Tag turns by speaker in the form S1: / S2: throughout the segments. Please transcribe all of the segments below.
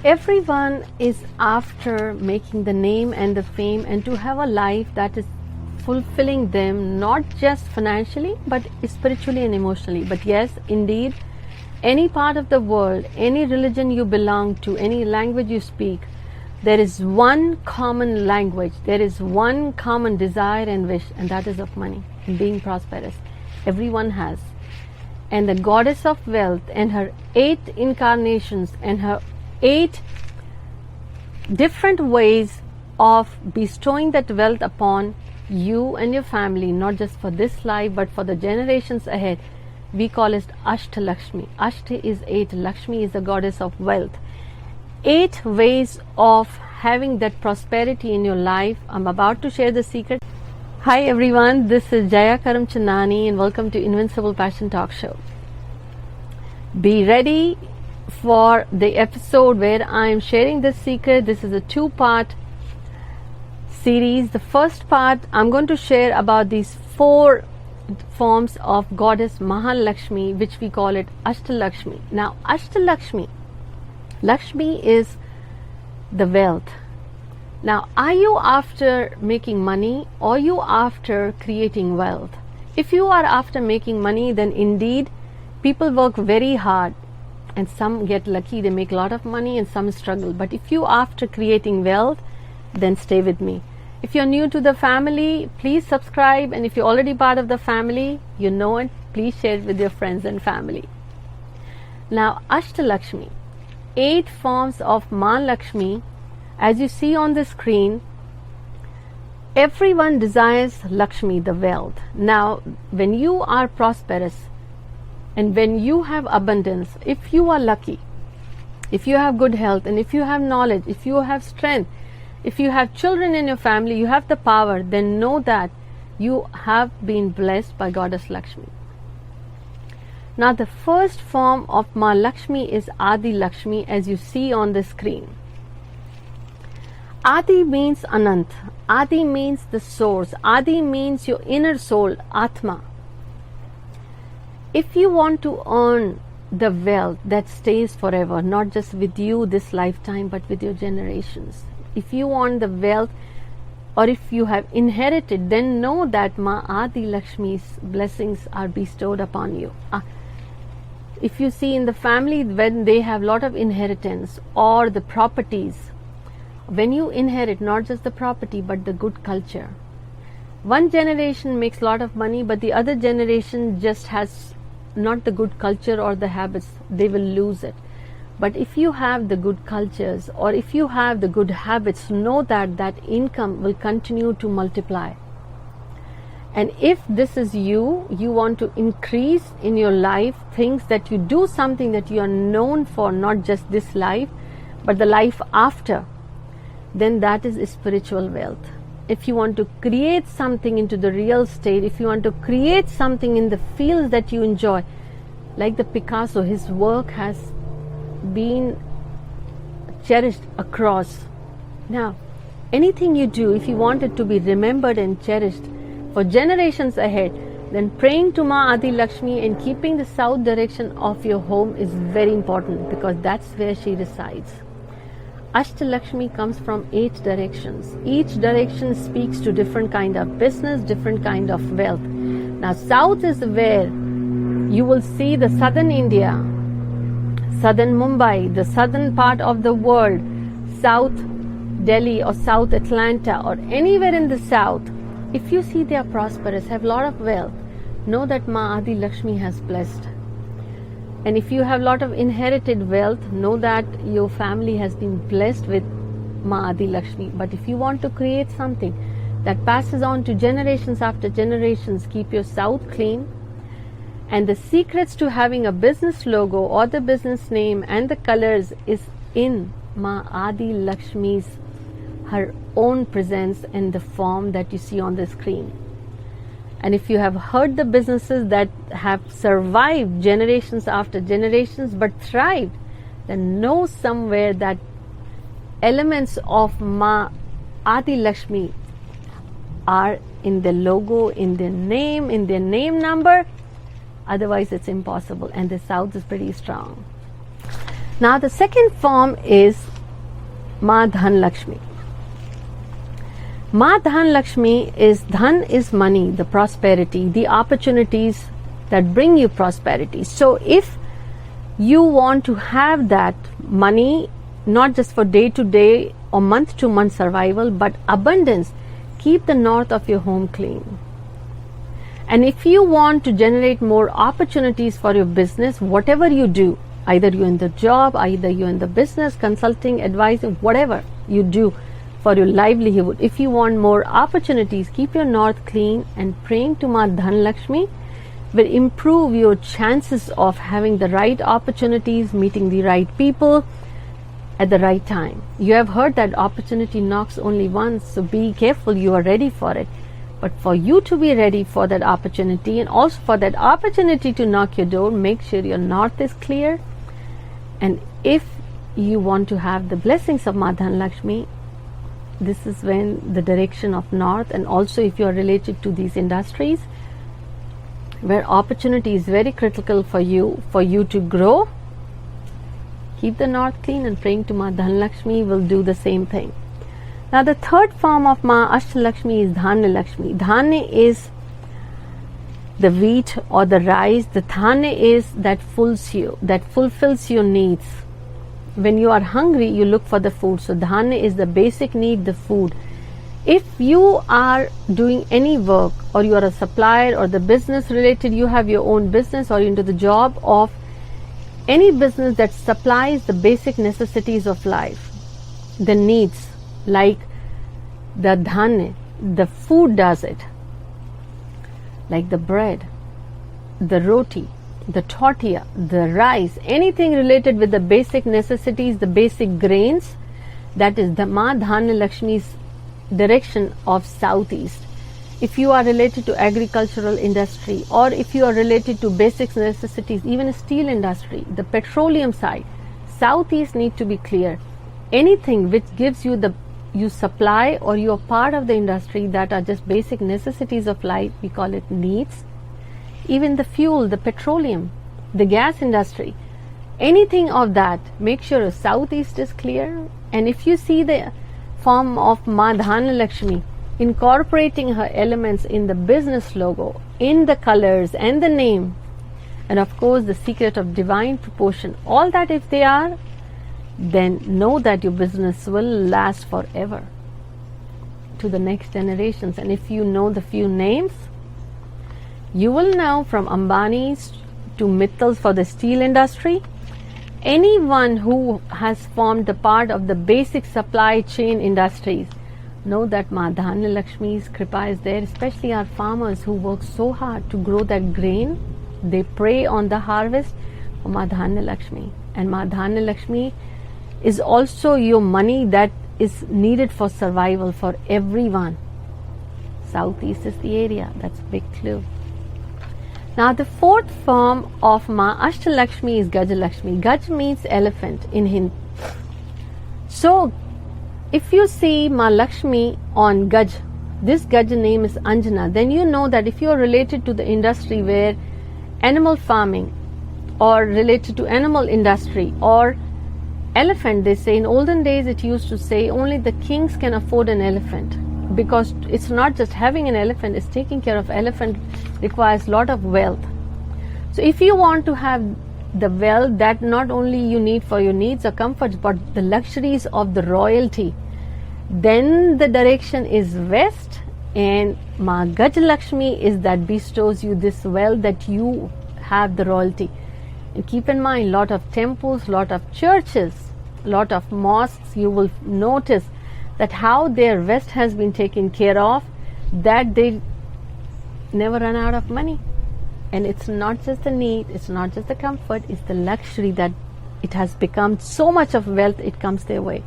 S1: Everyone is after making the name and the fame and to have a life that is fulfilling them, not just financially but spiritually and emotionally. But yes, indeed, any part of the world, any religion you belong to, any language you speak, there is one common language, there is one common desire and wish, and that is of money and being prosperous. Everyone has. And the goddess of wealth and her 8 incarnations and her 8 different ways of bestowing that wealth upon you and your family, not just for this life but for the generations ahead. We call it Ashta Lakshmi. Ashta is 8, Lakshmi is the goddess of wealth. 8 ways of having that prosperity in your life. I'm about to share the secret. Hi everyone, this is Jaya Karamchandani and welcome to Invincible Passion Talk Show. Be ready for the episode where I am sharing this secret. This is a 2-part series. The first part, I'm going to share about these 4 forms of goddess Maa Lakshmi, which we call it Ashta Lakshmi. Now Ashta Lakshmi, Lakshmi is the wealth. Now, are you after making money or you after creating wealth? If you are after making money, then indeed people work very hard and some get lucky, they make a lot of money, and some struggle. But if you are after creating wealth, then stay with me. If you're new to the family, please subscribe, and if you're already part of the family, you know it, please share it with your friends and family. Now, Ashta Lakshmi, 8 forms of Maa Lakshmi. As you see on the screen, everyone desires Lakshmi, the wealth. Now, when you are prosperous and when you have abundance, if you are lucky, if you have good health, and if you have knowledge, if you have strength, if you have children in your family, you have the power, then know that you have been blessed by Goddess Lakshmi. Now, the first form of Maa Lakshmi is Adi Lakshmi, as you see on the screen. Adi means Anant. Adi means the source. Adi means your inner soul, Atma. If you want to earn the wealth that stays forever, not just with you this lifetime but with your generations, if you want the wealth or if you have inherited, then know that Maa Adi Lakshmi's blessings are bestowed upon you. If you see in the family, when they have lot of inheritance or the properties, when you inherit not just the property but the good culture, one generation makes a lot of money but the other generation just has not the good culture or the habits, they will lose it. But if you have the good cultures or if you have the good habits, know that that income will continue to multiply. And if this is you want to increase in your life things, that you do something that you are known for, not just this life but the life after, then that is spiritual wealth. If you want to create something into the real estate, if you want to create something in the fields that you enjoy, like the Picasso, his work has been cherished across. Now, anything you do, if you want it to be remembered and cherished for generations ahead, then praying to Maa Adi Lakshmi and keeping the south direction of your home is very important, because that's where she resides. Ashta Lakshmi comes from 8 directions. Each direction speaks to different kind of business, different kind of wealth. Now, south is where you will see the southern India, southern Mumbai, the southern part of the world, South Delhi or South Atlanta or anywhere in the south. If you see they are prosperous, have a lot of wealth, know that Maa Adi Lakshmi has blessed. And if you have a lot of inherited wealth, know that your family has been blessed with Maa Adi Lakshmi. But if you want to create something that passes on to generations after generations, keep your south clean. And the secrets to having a business logo or the business name and the colors is in Maa Adi Lakshmi's, her own presence in the form that you see on the screen. And if you have heard the businesses that have survived generations after generations but thrived, then know somewhere that elements of Maa Adi Lakshmi are in the logo, in their name number. Otherwise it's impossible, and the south is pretty strong. Now the second form is Maa Lakshmi. Maa Lakshmi is Dhan is money, the prosperity, the opportunities that bring you prosperity. So if you want to have that money, not just for day to day or month to month survival, but abundance, keep the north of your home clean. And if you want to generate more opportunities for your business, whatever you do, either you're in the job, either you're in the business, consulting, advising, whatever you do for your livelihood, if you want more opportunities, keep your north clean, and praying to Maa Lakshmi will improve your chances of having the right opportunities, meeting the right people at the right time. You have heard that opportunity knocks only once, so be careful you are ready for it. But for you to be ready for that opportunity, and also for that opportunity to knock your door, make sure your north is clear. And if you want to have the blessings of Maa Lakshmi, this is when the direction of north, and also if you are related to these industries where opportunity is very critical for you to grow, keep the north clean, and praying to Maa Lakshmi will do the same thing. Now the third form of Maa AshtaLakshmi is Dhanya Lakshmi. Dhanya is the wheat or the rice. The Dhanya is that fulfills your needs. When you are hungry, you look for the food. So Dhanya is the basic need, the food. If you are doing any work, or you are a supplier, or the business related, you have your own business, or into the job of any business that supplies the basic necessities of life, the needs, like the dhanya, the food does it, like the bread, the roti, the tortilla, the rice, anything related with the basic necessities, the basic grains, that is the Maa Lakshmi's direction of southeast. If you are related to agricultural industry, or if you are related to basic necessities, even steel industry, the petroleum side, southeast need to be clear. Anything which gives you supply, or you are part of the industry that are just basic necessities of life, we call it needs. Even the fuel, the petroleum, the gas industry, anything of that, make sure southeast is clear. And if you see the form of Maa Lakshmi incorporating her elements in the business logo, in the colors and the name, and of course the secret of divine proportion, all that if they are, then know that your business will last forever to the next generations. And if you know the few names, you will know from Ambani's to Mittals for the steel industry, anyone who has formed the part of the basic supply chain industries, know that Maa Lakshmi's kripa is there, especially our farmers who work so hard to grow that grain. They pray on the harvest for Maa Lakshmi. And Maa Lakshmi is also your money that is needed for survival for everyone. Southeast is the area, that's a big clue. Now the fourth form of Maa AshtaLakshmi is Gajalakshmi. Gaj means elephant in Hindi. So if you see Maa Lakshmi on Gaj, this Gaj name is Anjana, then you know that if you are related to the industry where animal farming, or related to animal industry, or elephant, they say in olden days it used to say only the kings can afford an elephant, because it's not just having an elephant, it's taking care of elephant requires lot of wealth. So if you want to have the wealth that not only you need for your needs or comforts, but the luxuries of the royalty, then the direction is west, and Maa Gajalakshmi is that bestows you this wealth that you have the royalty. And keep in mind, lot of temples, lot of churches, lot of mosques, you will notice that how their west has been taken care of, that they never run out of money. And it's not just the need, it's not just the comfort, it's the luxury that it has become so much of wealth, it comes their way.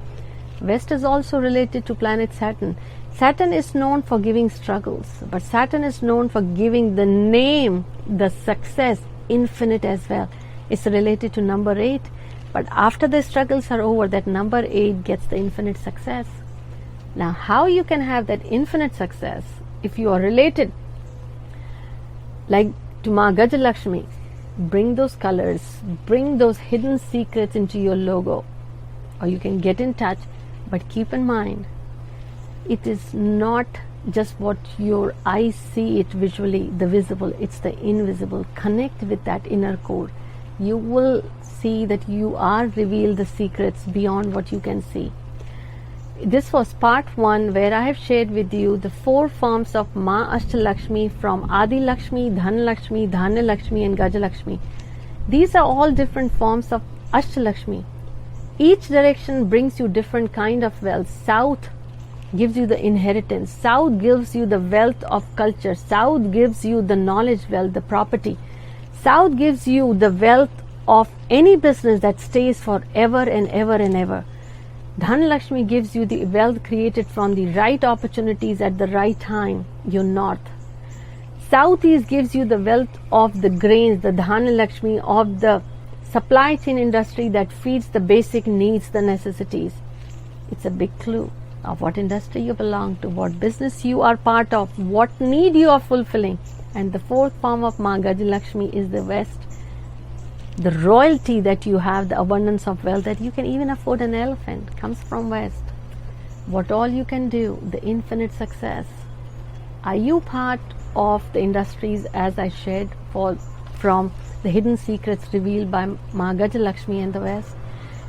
S1: West is also related to planet Saturn. Saturn is known for giving struggles, but Saturn is known for giving the name, the success, infinite as well. It's related to number 8, but after the struggles are over, that number 8 gets the infinite success. Now how you can have that infinite success if you are related like to Maa Gajalakshmi? Bring those colors, bring those hidden secrets into your logo, or you can get in touch But keep in mind, it is not just what your eyes see it visually, the visible, it's the invisible. Connect with that inner core. You will see that you are revealed the secrets beyond what you can see. This was part 1, where I have shared with you the 4 forms of Maa AshtaLakshmi, from Adi Lakshmi, Dhan Lakshmi, Dhanya Lakshmi and Gaja Lakshmi. These are all different forms of Ashta Lakshmi. Each direction brings you different kind of wealth. South gives you the inheritance. South gives you the wealth of culture. South gives you the knowledge wealth, the property. South gives you the wealth of any business that stays forever and ever and ever. Dhan Lakshmi gives you the wealth created from the right opportunities at the right time, your north. Southeast gives you the wealth of the grains, the Dhanya Lakshmi of the supply chain industry that feeds the basic needs, the necessities. It's a big clue of what industry you belong to, what business you are part of, what need you are fulfilling. And the 4th form of Maa Gaja Lakshmi is the West. The royalty that you have, the abundance of wealth, that you can even afford an elephant, comes from West. What all you can do, the infinite success. Are you part of the industries as I shared from the hidden secrets revealed by Maa Gaja Lakshmi and the West?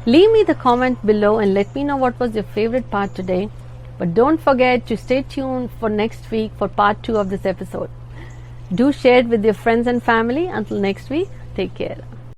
S1: Leave me the comment below and let me know what was your favorite part today. But don't forget to stay tuned for next week for part 2 of this episode. Do share it with your friends and family. Until next week, take care.